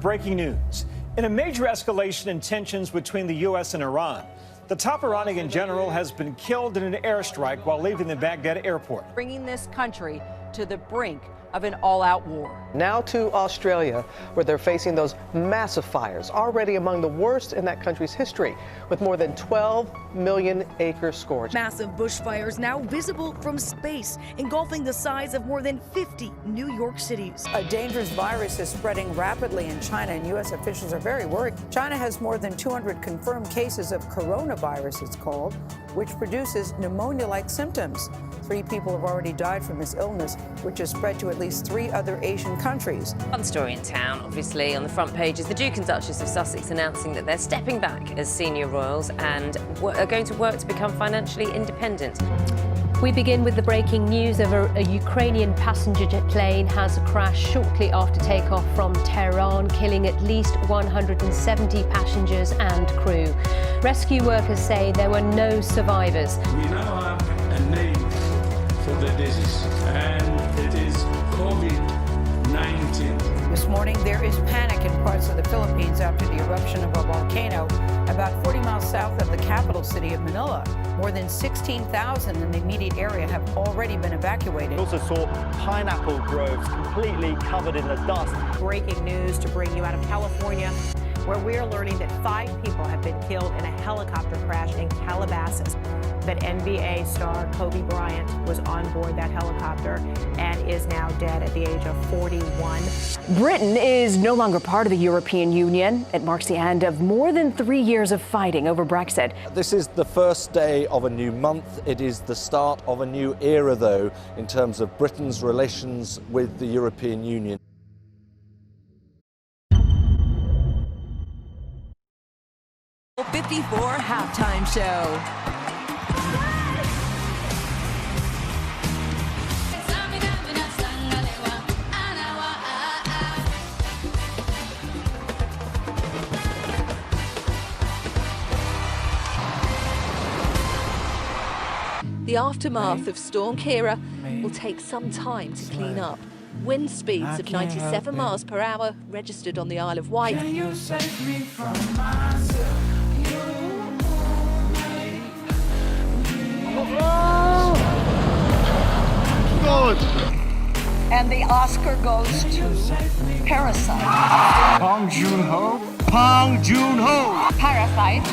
breaking news. In a major escalation in tensions between the U.S. and Iran, the top Iranian general has been killed in an airstrike while leaving the Baghdad airport. Bringing this country to the brink of an all-out war. Now to Australia, where they're facing those massive fires, already among the worst in that country's history, with more than 12 million acres scorched. Massive bushfires now visible from space, engulfing the size of more than 50 New York cities. A dangerous virus is spreading rapidly in China, and U.S. officials are very worried. China has more than 200 confirmed cases of coronavirus, it's called, which produces pneumonia-like symptoms. 3 people have already died from this illness, which has spread to at least 3 other Asian countries. One story in town, obviously, on the front page is the Duke and Duchess of Sussex announcing that they're stepping back as senior royals and are going to work to become financially independent. We begin with the breaking news of a Ukrainian passenger jet plane has crashed shortly after takeoff from Tehran, killing at least 170 passengers and crew. Rescue workers say there were no survivors. We now have a name for the disease, and it is COVID-19. This morning, there is panic in parts of the Philippines after the eruption of a volcano about 40 miles south of the capital city of Manila. More than 16,000 in the immediate area have already been evacuated. We also saw pineapple groves completely covered in the dust. Breaking news to bring you out of California, where we're learning that 5 people have been killed in a helicopter crash in Calabasas. That NBA star Kobe Bryant was on board that helicopter and is now dead at the age of 41. Britain is no longer part of the European Union. It marks the end of more than 3 years of fighting over Brexit. This is the first day of a new month. It is the start of a new era, though, in terms of Britain's relations with the European Union. '54 halftime show. The aftermath of Storm Ciara will take some time to clean up. Wind speeds of 97 miles per hour registered on the Isle of Wight. Good. And the Oscar goes to Parasite. Bong Joon-ho. Bong Joon-ho. Parasite.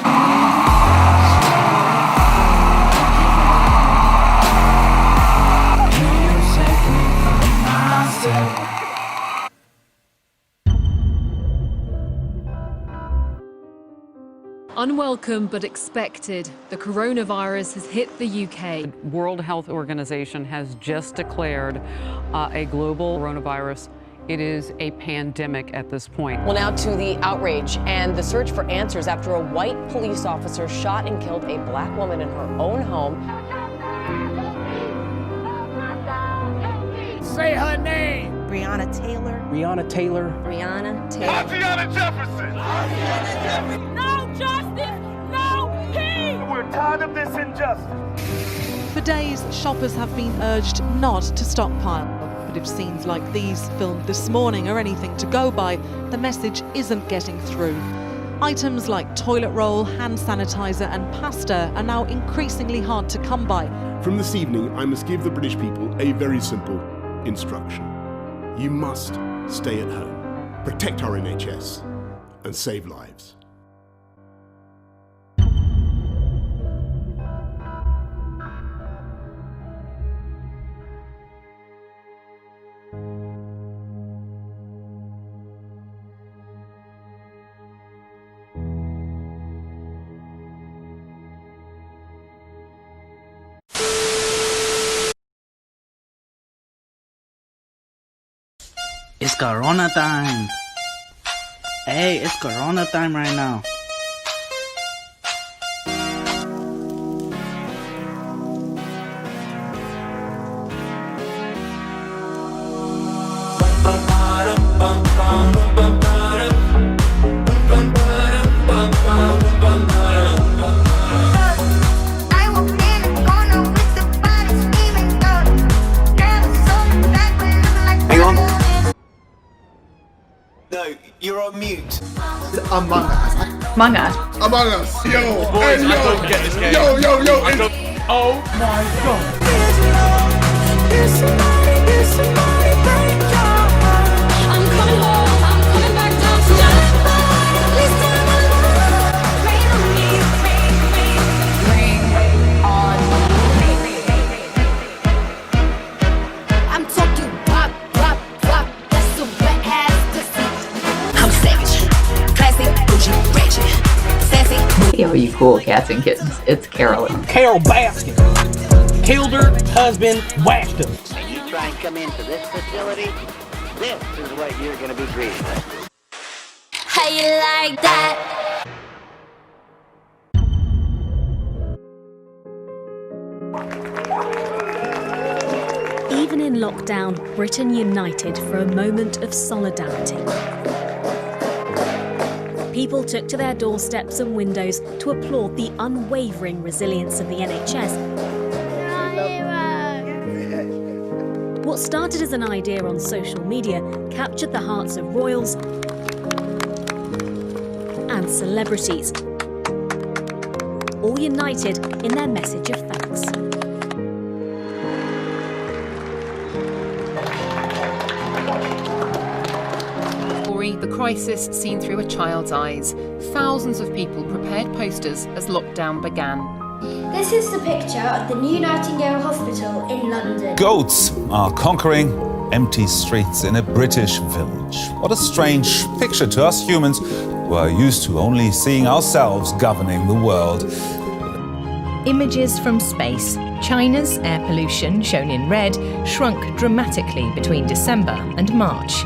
Unwelcome but expected, the coronavirus has hit the UK. The World Health Organization has just declared a global coronavirus. It is a pandemic at this point. Well, now to the outrage and the search for answers after a white police officer shot and killed a black woman in her own home. Say her name. Breonna Taylor. Breonna Taylor. Breonna Taylor. Tatiana Jefferson. No justice, no peace. We're tired of this injustice. For days, shoppers have been urged not to stockpile. But if scenes like these filmed this morning are anything to go by, the message isn't getting through. Items like toilet roll, hand sanitizer and pasta are now increasingly hard to come by. From this evening, I must give the British people a very simple instruction. You must stay at home, protect our NHS and save lives. It's Corona time. Hey, it's Corona time right now. No, you're on mute. Among Us. Among Us. Among Us. Yo. Boys, hey, I don't get this game. Yo. Oh my God. I'm coming home. I'm coming back down to Please stand alone. Rain on me. Rain on me. I'm talking pop. That's the wet ass pussy. I'm savage, classy, bougie, ratchet, sassy. Hey, all you cool cats and kittens. It's Carolyn. Carol Baskin killed her husband, whacked him. When you try and come into this facility, this is what you're going to be greeted with. How you like that? Even in lockdown, Britain united for a moment of solidarity. People took to their doorsteps and windows to applaud the unwavering resilience of the NHS. What started as an idea on social media captured the hearts of royals and celebrities, all united in their message of thanks. The crisis seen through a child's eyes. Thousands of people prepared posters as lockdown began. This is the picture of the New Nightingale Hospital in London. Goats are conquering empty streets in a British village. What a strange picture to us humans who are used to only seeing ourselves governing the world. Images from space. China's air pollution, shown in red, shrunk dramatically between December and March.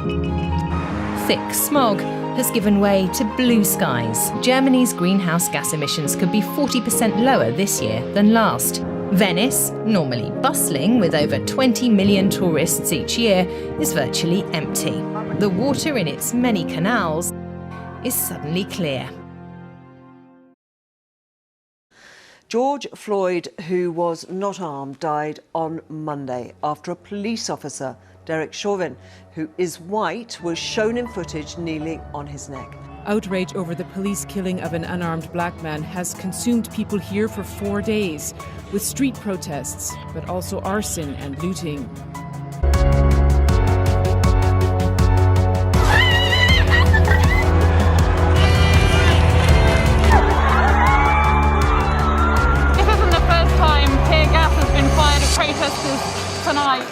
Thick smog has given way to blue skies. Germany's greenhouse gas emissions could be 40% lower this year than last. Venice, normally bustling with over 20 million tourists each year, is virtually empty. The water in its many canals is suddenly clear. George Floyd, who was not armed, died on Monday after a police officer, Derek Chauvin, who is white, was shown in footage kneeling on his neck. Outrage over the police killing of an unarmed black man has consumed people here for 4 days, with street protests, but also arson and looting. This isn't the first time tear gas has been fired at protesters tonight.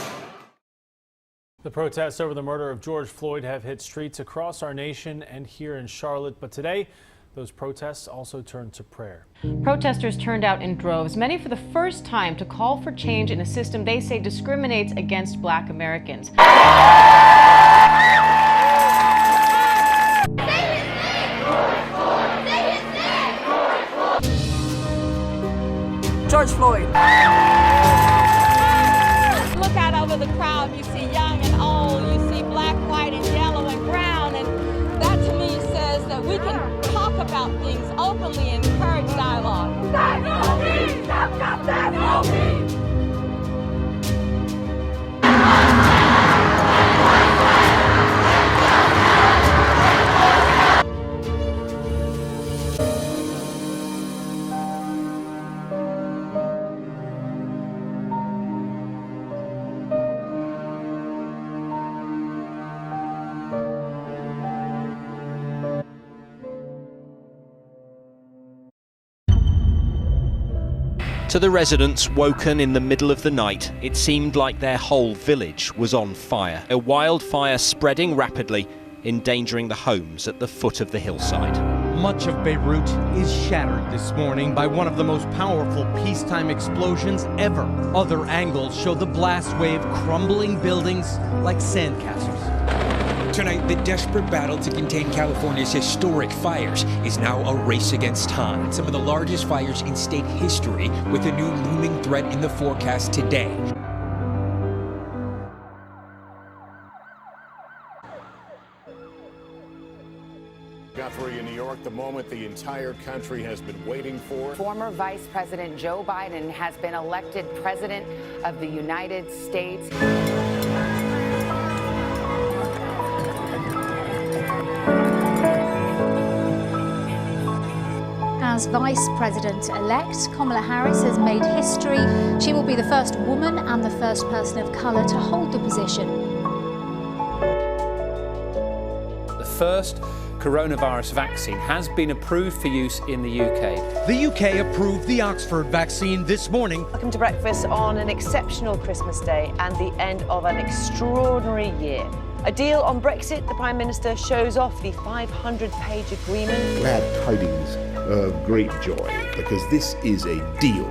The protests over the murder of George Floyd have hit streets across our nation and here in Charlotte. But today, those protests also turned to prayer. Protesters turned out in droves, many for the first time, to call for change in a system they say discriminates against Black Americans. George Floyd. Look out over the crowd, you see young and old, you see black, white, and yellow and brown, and that to me says that we can talk about things openly and encourage dialogue. To the residents woken in the middle of the night, it seemed like their whole village was on fire. A wildfire spreading rapidly, endangering the homes at the foot of the hillside. Much of Beirut is shattered this morning by one of the most powerful peacetime explosions ever. Other angles show the blast wave crumbling buildings like sandcastles. Tonight, the desperate battle to contain California's historic fires is now a race against time. Some of the largest fires in state history, with a new looming threat in the forecast today. Guthrie in New York, the moment the entire country has been waiting for. Former Vice President Joe Biden has been elected President of the United States. as Vice President-elect. Kamala Harris has made history. She will be the first woman and the first person of colour to hold the position. The first coronavirus vaccine has been approved for use in the UK. The UK approved the Oxford vaccine this morning. Welcome to breakfast on an exceptional Christmas day and the end of an extraordinary year. A deal on Brexit, the Prime Minister shows off the 500-page agreement. Glad tidings of great joy, because this is a deal